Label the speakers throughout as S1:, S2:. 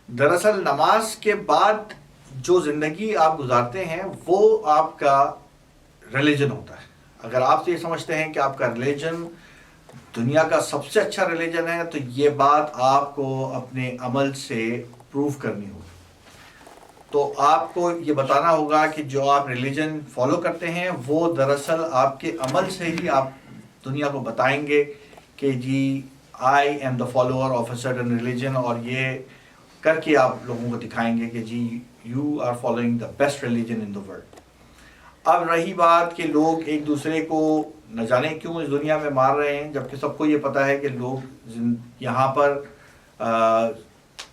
S1: دراصل نماز کے بعد جو زندگی آپ گزارتے ہیں وہ آپ کا ریلیجن ہوتا ہے. اگر آپ یہ سمجھتے ہیں کہ آپ کا ریلیجن دنیا کا سب سے اچھا ریلیجن ہے تو یہ بات آپ کو اپنے عمل سے پروف کرنی ہوگی. تو آپ کو یہ بتانا ہوگا کہ جو آپ ریلیجن فالو کرتے ہیں وہ دراصل آپ کے عمل سے ہی آپ دنیا کو بتائیں گے کہ جی I am the follower of a certain religion, اور یہ کر کے آپ لوگوں کو دکھائیں گے کہ جی you are following the best religion in the world. اب رہی بات کہ لوگ ایک دوسرے کو نہ جانے کیوں اس دنیا میں مار رہے ہیں، جبکہ سب کو یہ پتہ ہے کہ لوگ یہاں پر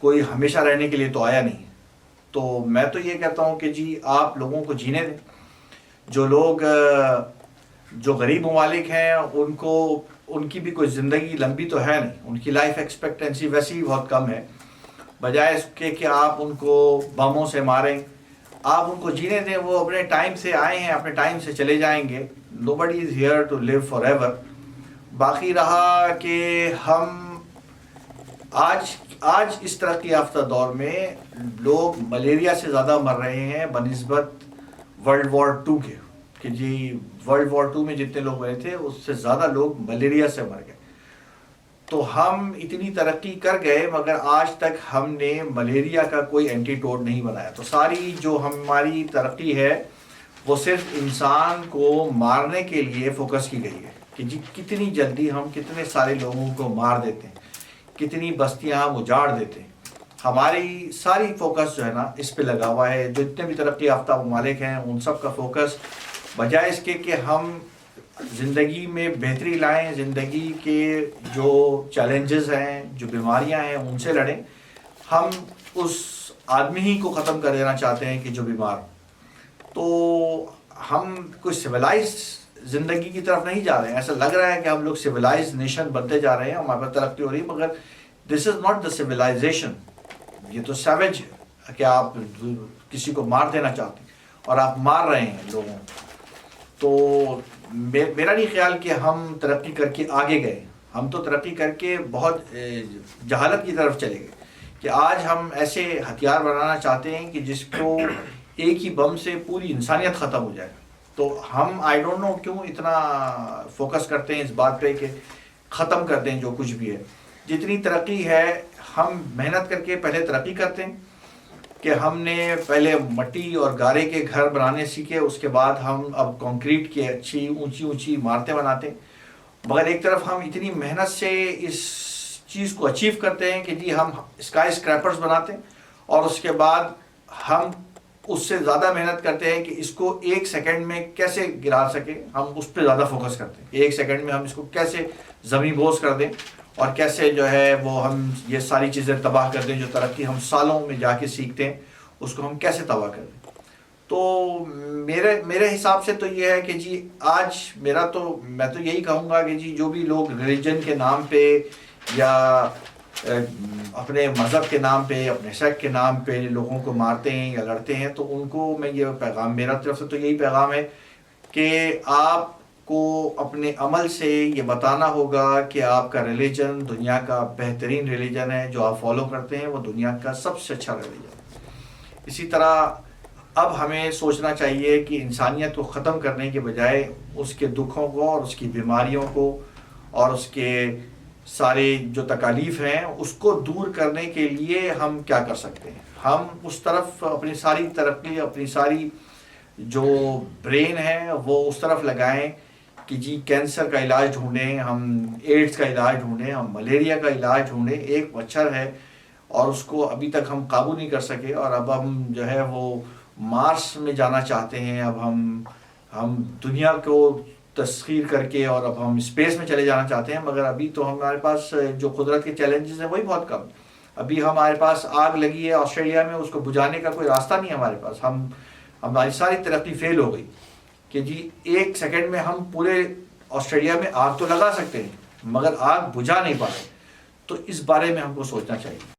S1: کوئی ہمیشہ رہنے کے لیے تو آیا نہیں. تو میں تو یہ کہتا ہوں کہ جی آپ لوگوں کو جینے دیں. جو لوگ جو غریب ممالک ہیں ان کی بھی کوئی زندگی لمبی تو ہے نہیں، ان کی لائف ایکسپیکٹنسی ویسے ہی بہت کم ہے. بجائے اس کے کہ آپ ان کو بموں سے ماریں، آپ ان کو جینے دیں. وہ اپنے ٹائم سے آئے ہیں، اپنے ٹائم سے چلے جائیں گے. nobody is here to live forever. باقی رہا کہ ہم آج اس ترقی یافتہ دور میں لوگ ملیریا سے زیادہ مر رہے ہیں بنسبت ورلڈ وار 2 کے، کہ جی ورلڈ وار 2 میں جتنے لوگ مرے تھے اس سے زیادہ لوگ ملیریا سے مر گئے. تو ہم اتنی ترقی کر گئے مگر آج تک ہم نے ملیریا کا کوئی اینٹی ٹوڈ نہیں بنایا. تو ساری جو ہماری ترقی ہے وہ صرف انسان کو مارنے کے لیے فوکس کی گئی ہے کہ جی کتنی جلدی ہم کتنے سارے لوگوں کو مار دیتے ہیں، کتنی بستیاں ہم اجاڑ دیتے ہیں. ہماری ساری فوکس جو ہے نا اس پہ لگا ہوا ہے. جو اتنے بھی ترقی یافتہ ممالک ہیں ان سب کا فوکس بجائے اس کے کہ ہم زندگی میں بہتری لائیں، زندگی کے جو چیلنجز ہیں، جو بیماریاں ہیں ان سے لڑیں، ہم اس آدمی ہی کو ختم کر دینا چاہتے ہیں کہ جو بیمار. تو ہم کوئی سویلائز زندگی کی طرف نہیں جا رہے ہیں. ایسا لگ رہا ہے کہ ہم لوگ سویلائز نیشن بنتے جا رہے ہیں، ہمارے پاس ترقی ہو رہی ہے، مگر دس از ناٹ دا سویلائزیشن. یہ تو سیویج ہے کہ آپ کسی کو مار دینا چاہتے ہیں اور آپ مار رہے ہیں لوگوں. تو میرا نہیں خیال کہ ہم ترقی کر کے آگے گئے. ہم تو ترقی کر کے بہت جہالت کی طرف چلے گئے کہ آج ہم ایسے ہتھیار بنانا چاہتے ہیں کہ جس کو ایک ہی بم سے پوری انسانیت ختم ہو جائے. تو ہم آئی ڈونٹ نو کیوں اتنا فوکس کرتے ہیں اس بات پہ کہ ختم کر دیں جو کچھ بھی ہے. جتنی ترقی ہے ہم محنت کر کے پہلے ترقی کرتے ہیں کہ ہم نے پہلے مٹی اور گارے کے گھر بنانے سیکھے، اس کے بعد ہم اب کنکریٹ کے اچھی اونچی عمارتیں بناتے ہیں. مگر ایک طرف ہم اتنی محنت سے اس چیز کو اچیو کرتے ہیں کہ جی ہم اسکائی اسکریپرز بناتے ہیں، اور اس کے بعد ہم اس سے زیادہ محنت کرتے ہیں کہ اس کو 1 سیکنڈ میں کیسے گرا سکے. ہم اس پہ زیادہ فوکس کرتے ہیں 1 سیکنڈ میں ہم اس کو کیسے زمین بوس کر دیں، اور کیسے جو ہے وہ ہم یہ ساری چیزیں تباہ کر دیں جو ترقی ہم سالوں میں جا کے سیکھتے ہیں اس کو ہم کیسے تباہ کر دیں. تو میرے حساب سے تو یہ ہے کہ جی آج میں تو یہی کہوں گا کہ جی جو بھی لوگ ریلیجن کے نام پہ یا اپنے مذہب کے نام پہ، اپنے سیکٹ کے نام پہ لوگوں کو مارتے ہیں یا لڑتے ہیں، تو ان کو میں یہ پیغام، میرا طرف سے تو یہی پیغام ہے کہ آپ کو اپنے عمل سے یہ بتانا ہوگا کہ آپ کا ریلیجن دنیا کا بہترین ریلیجن ہے. جو آپ فالو کرتے ہیں وہ دنیا کا سب سے اچھا ریلیجن ہے. اسی طرح اب ہمیں سوچنا چاہیے کہ انسانیت کو ختم کرنے کے بجائے اس کے دکھوں کو اور اس کی بیماریوں کو اور اس کے سارے جو تکالیف ہیں اس کو دور کرنے کے لیے ہم کیا کر سکتے ہیں. ہم اس طرف اپنی ساری ترقی، اپنی ساری جو برین ہے وہ اس طرف لگائیں کہ جی کینسر کا علاج ڈھونڈیں، ہم ایڈز کا علاج ڈھونڈیں، ہم ملیریا کا علاج ڈھونڈیں. ایک مچھر ہے اور اس کو ابھی تک ہم قابو نہیں کر سکے، اور اب ہم جو ہے وہ مارس میں جانا چاہتے ہیں. اب ہم دنیا کو تسخیر کر کے اور اب ہم اسپیس میں چلے جانا چاہتے ہیں، مگر ابھی تو ہمارے پاس جو قدرت کے چیلنجز ہیں وہی بہت کم. ابھی ہمارے پاس آگ لگی ہے آسٹریلیا میں، اس کو بجھانے کا کوئی راستہ نہیں ہمارے پاس. ہماری ساری ترقی فیل ہو گئی کہ جی 1 سیکنڈ میں ہم پورے آسٹریلیا میں آگ تو لگا سکتے ہیں مگر آگ بجھا نہیں پا رہے. تو اس بارے میں ہم کو سوچنا چاہیے.